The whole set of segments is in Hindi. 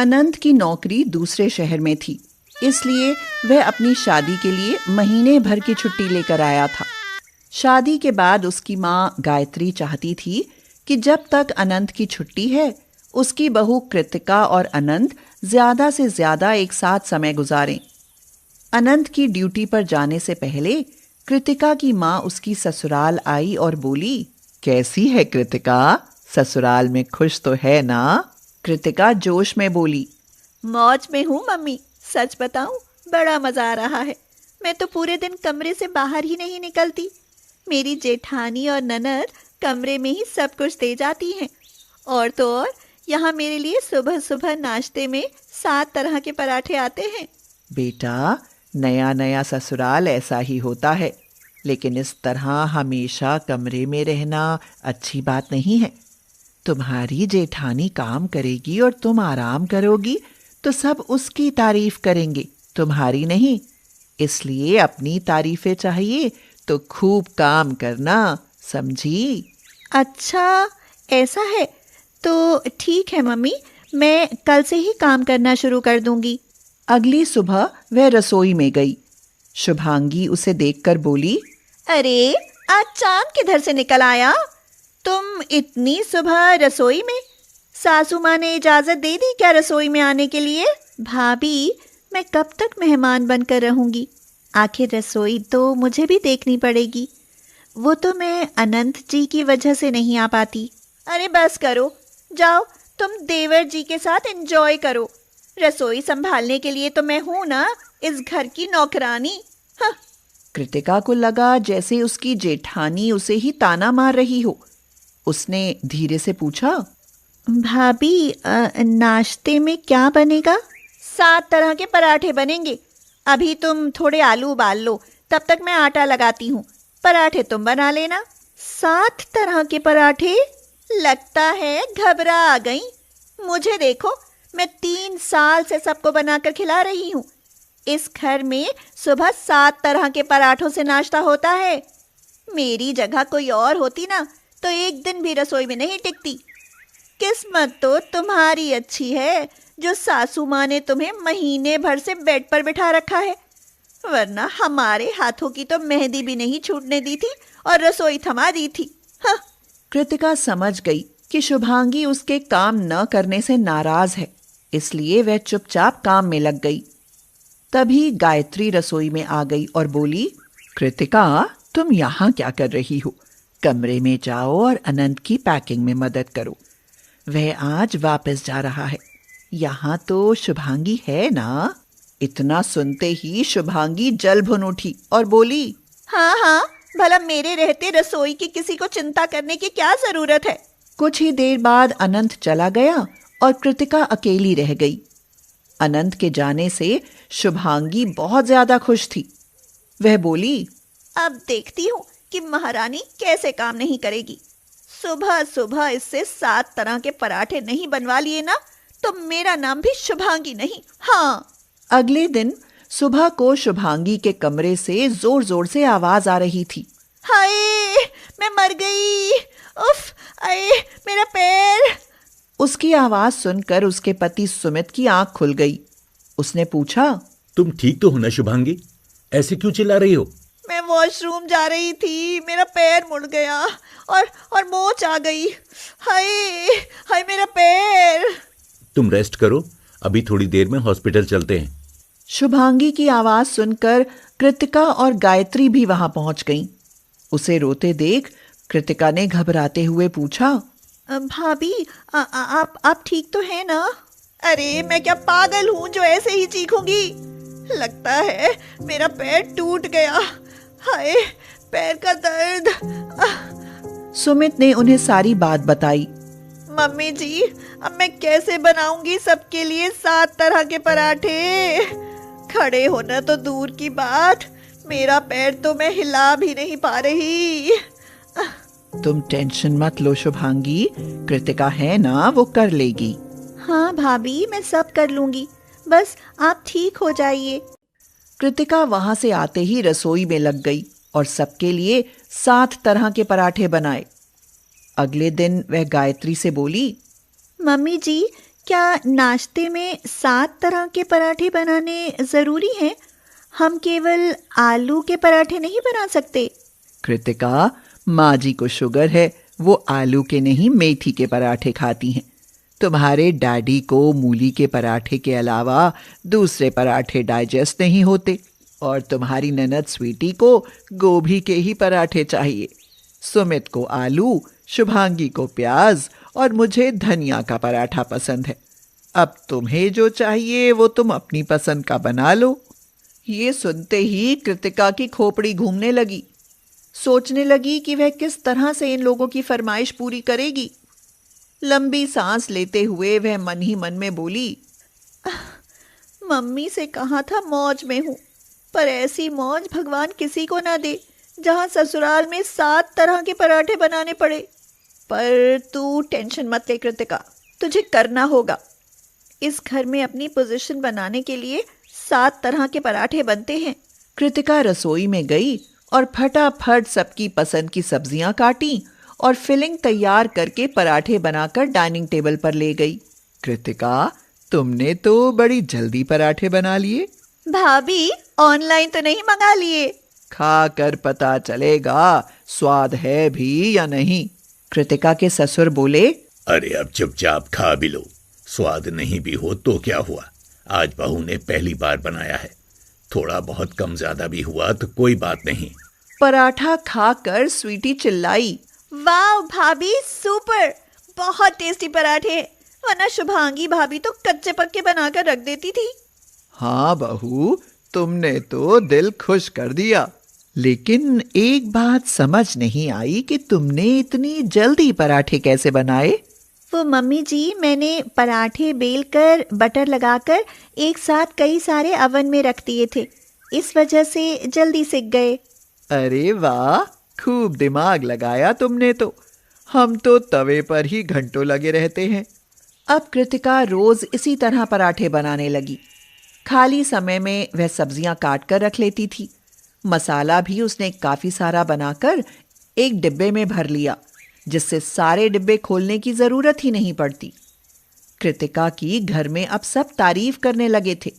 अनंत की नौकरी दूसरे शहर में थी, इसलिए वह अपनी शादी के लिए महीने भर की छुट्टी लेकर आया था। शादी के बाद उसकी माँ गायत्री चाहती थी कि जब तक अनंत की छुट्टी है, उसकी बहू कृतिका और अनंत ज्यादा से ज्यादा एक साथ समय गुजारें। अनंत की ड्यूटी पर जाने से पहले कृतिका की माँ उसकी ससुराल आई और बोली, कैसी है कृतिका, ससुराल में खुश तो है ना? कृतिका जोश में बोली, मौज में हूँ मम्मी, सच बताऊं बड़ा मजा आ रहा है। मैं तो पूरे दिन कमरे से बाहर ही नहीं निकलती। मेरी जेठानी और ननद कमरे में ही सब कुछ दे जाती हैं। और तो और यहाँ मेरे लिए सुबह सुबह नाश्ते में 7 तरह के पराठे आते हैं। बेटा, नया नया ससुराल ऐसा ही होता है, लेकिन इस तरह हमेशा कमरे में रहना अच्छी बात नहीं है। तुम्हारी जेठानी काम करेगी और तुम आराम करोगी तो सब उसकी तारीफ करेंगे, तुम्हारी नहीं। इसलिए अपनी तारीफें चाहिए तो खूब काम करना, समझी? अच्छा, ऐसा है तो ठीक है मम्मी, मैं कल से ही काम करना शुरू कर दूंगी। अगली सुबह वह रसोई में गई। शुभांगी उसे देखकर बोली, अरे आज चांद किधर से निकल आया? तुम इतनी सुबह रसोई में? सासू माँ ने इजाजत दे दी क्या रसोई में आने के लिए? भाभी, मैं कब तक मेहमान बनकर रहूंगी? आखिर रसोई तो मुझे भी देखनी पड़ेगी। वो तो मैं अनंत जी की वजह से नहीं आ पाती। अरे बस करो, जाओ तुम देवर जी के साथ एंजॉय करो। रसोई संभालने के लिए तो मैं हूं ना, इस घर की नौकरानी। हाँ। कृतिका को लगा जैसे उसकी जेठानी उसे ही ताना मार रही हो। उसने धीरे से पूछा, भाभी, नाश्ते में क्या बनेगा? 7 तरह के पराठे बनेंगे। अभी तुम थोड़े आलू उबाल लो, तब तक मैं आटा लगाती हूँ। पराठे तुम बना लेना। 7 तरह के पराठे? लगता है घबरा आ गई। मुझे देखो, मैं 3 साल से सबको बनाकर खिला रही हूँ। इस घर में सुबह 7 तरह के पराठों से नाश्ता होता है। मेरी जगह कोई और होती ना तो एक दिन भी रसोई में नहीं टिकती। किस्मत तो तुम्हारी अच्छी है जो सासू माँ ने तुम्हें महीने भर से बेड पर बिठा रखा है, वरना हमारे हाथों की तो मेहंदी भी नहीं छूटने दी थी और रसोई थमा दी थी। हाँ। कृतिका समझ गई कि शुभांगी उसके काम न करने से नाराज है, इसलिए वह चुपचाप काम में लग गई। तभी गायत्री रसोई में आ गई और बोली, कृतिका, तुम यहाँ क्या कर रही हो? कमरे में जाओ और अनंत की पैकिंग में मदद करो। वह आज वापस जा रहा है। यहाँ तो शुभांगी है ना? इतना सुनते ही शुभांगी जल भुन उठी और बोली, हाँ हाँ, भला मेरे रहते रसोई की किसी को चिंता करने की क्या जरूरत है? कुछ ही देर बाद अनंत चला गया और कृतिका अकेली रह गई। अनंत के जाने से शुभांगी बहुत ज्यादा खुश थी। वह बोली, अब देखती हूँ कि महारानी कैसे काम नहीं करेगी। सुबह सुबह इससे 7 तरह के पराठे नहीं बनवा लिए ना तो मेरा नाम भी शुभांगी नहीं। हाँ। अगले दिन सुबह को शुभांगी के कमरे से जोर जोर से आवाज आ रही थी, हाय, मैं मर गई। उफ, आए मेरा पैर। उसकी आवाज सुनकर उसके पति सुमित की आंख खुल गई। उसने पूछा, तुम ठीक तो हो ना शुभांगी? ऐसे क्यों चिल्ला रही हो? मैं वॉशरूम जा रही थी, मेरा पैर मुड़ गया और मोच आ गई। हाय हाय मेरा पैर। तुम रेस्ट करो, अभी थोड़ी देर में हॉस्पिटल चलते हैं। शुभांगी की आवाज सुनकर कृतिका और गायत्री भी वहां पहुंच गईं। उसे रोते देख कृतिका ने घबराते हुए पूछा, भाभी, आप ठीक तो है ना? अरे मैं क्या पागल हूँ जो ऐसे ही चीखूंगी? लगता है मेरा पैर टूट गया। हाय, पैर का दर्द। सुमित ने उन्हें सारी बात बताई। मम्मी जी, अब मैं कैसे बनाऊंगी सबके लिए 7 तरह के पराठे? खड़े होना तो दूर की बात, मेरा पैर तो मैं हिला भी नहीं पा रही। तुम टेंशन मत लो शुभांगी, कृतिका है ना, वो कर लेगी। हाँ भाभी, मैं सब कर लूंगी, बस आप ठीक हो जाइए। कृतिका वहां से आते ही रसोई में लग गई और सबके लिए 7 तरह के पराठे बनाए। अगले दिन वह गायत्री से बोली, मम्मी जी, क्या नाश्ते में 7 तरह के पराठे बनाने ज़रूरी हैं? हम केवल आलू के पराठे नहीं बना सकते? कृतिका, माँ जी को शुगर है, वो आलू के नहीं मेथी के पराठे खाती हैं। तुम्हारे डैडी को मूली के पराठे के अलावा दूसरे पराठे डाइजेस्ट नहीं होते, और तुम्हारी ननद स्वीटी को गोभी के ही पराठे चाहिए। सुमित को आलू, शुभांगी को प्याज और मुझे धनिया का पराठा पसंद है। अब तुम्हें जो चाहिए वो तुम अपनी पसंद का बना लो। ये सुनते ही कृतिका की खोपड़ी घूमने लगी। सोचने लगी कि वह किस तरह से इन लोगों की फरमाइश पूरी करेगी। लंबी सांस लेते हुए वह मन ही मन में बोली, मम्मी से कहा था मौज में हूँ, पर ऐसी मौज भगवान किसी को ना दे जहाँ ससुराल में 7 तरह के पराठे बनाने पड़े। पर तू टेंशन मत ले कृतिका, तुझे करना होगा। इस घर में अपनी पोजीशन बनाने के लिए 7 तरह के पराठे बनते हैं। कृतिका रसोई में गई और फटाफट सबकी पसंद की सब्जियां काटी और फिलिंग तैयार करके पराठे बनाकर डाइनिंग टेबल पर ले गई। कृतिका, तुमने तो बड़ी जल्दी पराठे बना लिए। भाभी, ऑनलाइन तो नहीं मंगा लिए? खाकर पता चलेगा स्वाद है भी या नहीं। कृतिका के ससुर बोले, अरे अब चुपचाप खा भी लो, स्वाद नहीं भी हो तो क्या हुआ, आज बहू ने पहली बार बनाया है, थोड़ा बहुत कम ज्यादा भी हुआ तो कोई बात नहीं। पराठा खाकर स्वीटी चिल्लाई, वाह भाभी, सुपर, बहुत टेस्टी पराठे, वरना शुभांगी भाभी तो कच्चे पक्के बनाकर रख देती थी। हाँ बहू, तुमने तो दिल खुश कर दिया, लेकिन एक बात समझ नहीं आई कि तुमने इतनी जल्दी पराठे कैसे बनाए। वो मम्मी जी, मैंने पराठे बेलकर बटर लगाकर एक साथ कई सारे अवन में रख दिए थे, इस वजह से जल्दी सिक गए। अरे वाह, खूब दिमाग लगाया तुमने तो। हम तो तवे पर ही घंटों लगे रहते हैं। अब कृतिका रोज इसी तरह पराठे बनाने लगी। खाली समय में वह सब्जियां काट कर रख लेती थी। मसाला भी उसने काफी सारा बनाकर एक डिब्बे में भर लिया, जिससे सारे डिब्बे खोलने की जरूरत ही नहीं पड़ती। कृतिका की घर में अब सब तारीफ करने लगे थे।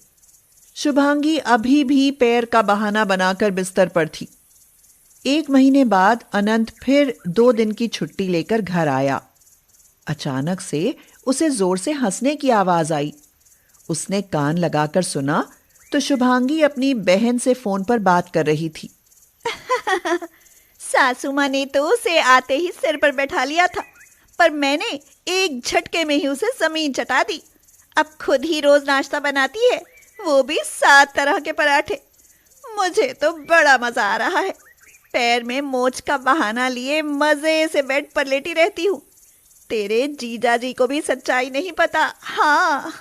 शुभांगी अभी भी पैर का बहाना बनाकर बिस्तर पर थी। 1 महीने बाद अनंत फिर 2 दिन की छुट्टी लेकर घर आया। अचानक से उसे जोर से हंसने की आवाज आई। उसने कान लगाकर सुना तो शुभांगी अपनी बहन से फोन पर बात कर रही थी। सासू माँ ने तो उसे आते ही सिर पर बैठा लिया था, पर मैंने एक झटके में ही उसे जमीन चटा दी। अब खुद ही रोज नाश्ता बनाती है, वो भी 7 तरह के पराठे। मुझे तो बड़ा मजा आ रहा है। पैर में मोच का बहाना लिए मजे से बेड पर लेटी रहती हूँ। तेरे जीजा जी को भी सच्चाई नहीं पता। हाँ।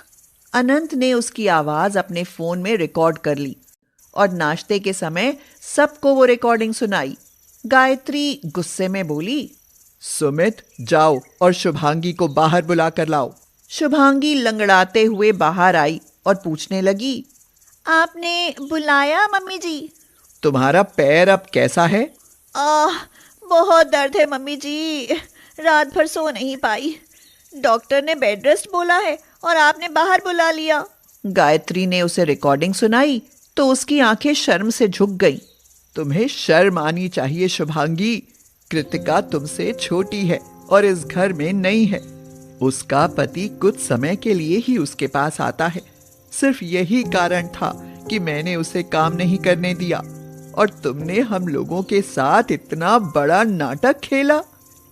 अनंत ने उसकी आवाज अपने फोन में रिकॉर्ड कर ली और नाश्ते के समय सबको वो रिकॉर्डिंग सुनाई। गायत्री गुस्से में बोली, सुमित, जाओ और शुभांगी को बाहर बुला कर लाओ। शुभांगी लंगड़ाते हुए बाहर आई और पूछने लगी, आपने बुलाया मम्मी जी? तुम्हारा पैर अब कैसा है? बहुत दर्द है मम्मी जी, रात भर सो नहीं पाई। डॉक्टर ने बेड रेस्ट बोला है और आपने बाहर बुला लिया। गायत्री ने उसे रिकॉर्डिंग सुनाई तो उसकी आंखें शर्म से झुक गईं। तुम्हें शर्म आनी चाहिए शुभांगी। कृतिका तुमसे छोटी है और इस घर में नई है। उसका पति कुछ समय के लिए ही उसके पास आता है। सिर्फ यही कारण था कि मैंने उसे काम नहीं करने दिया और तुमने हम लोगों के साथ इतना बड़ा नाटक खेला।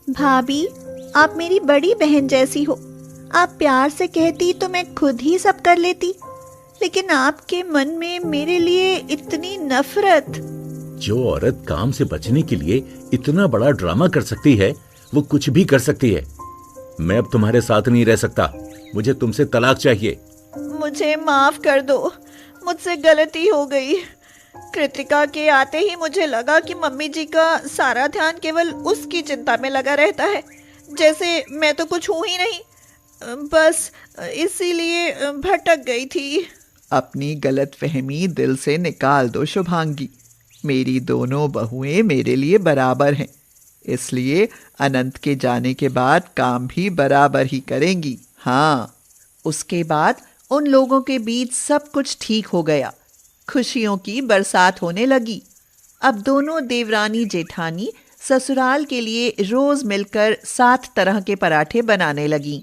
भाभी, आप मेरी बड़ी बहन जैसी हो। आप प्यार से कहती तो मैं खुद ही सब कर लेती, लेकिन आपके मन में मेरे लिए इतनी नफरत। जो औरत काम से बचने के लिए इतना बड़ा ड्रामा कर सकती है, वो कुछ भी कर सकती है। मैं अब तुम्हारे साथ नहीं रह सकता। मुझे तुमसे तलाक चाहिए। मुझे माफ कर दो, मुझसे गलती हो गई। कृतिका के आते ही मुझे लगा कि मम्मी जी का सारा ध्यान केवल उसकी चिंता में लगा रहता है, जैसे मैं तो कुछ हूं ही नहीं। बस इसीलिए भटक गई थी। अपनी गलतफहमी दिल से निकाल दो शुभांगी। मेरी दोनों बहुएं मेरे लिए बराबर हैं, इसलिए अनंत के जाने के बाद काम भी बराबर ही करेंगी। हाँ, उसके बाद उन लोगों के बीच सब कुछ ठीक हो गया। खुशियों की बरसात होने लगी। अब दोनों देवरानी जेठानी ससुराल के लिए रोज मिलकर 7 तरह के पराठे बनाने लगीं।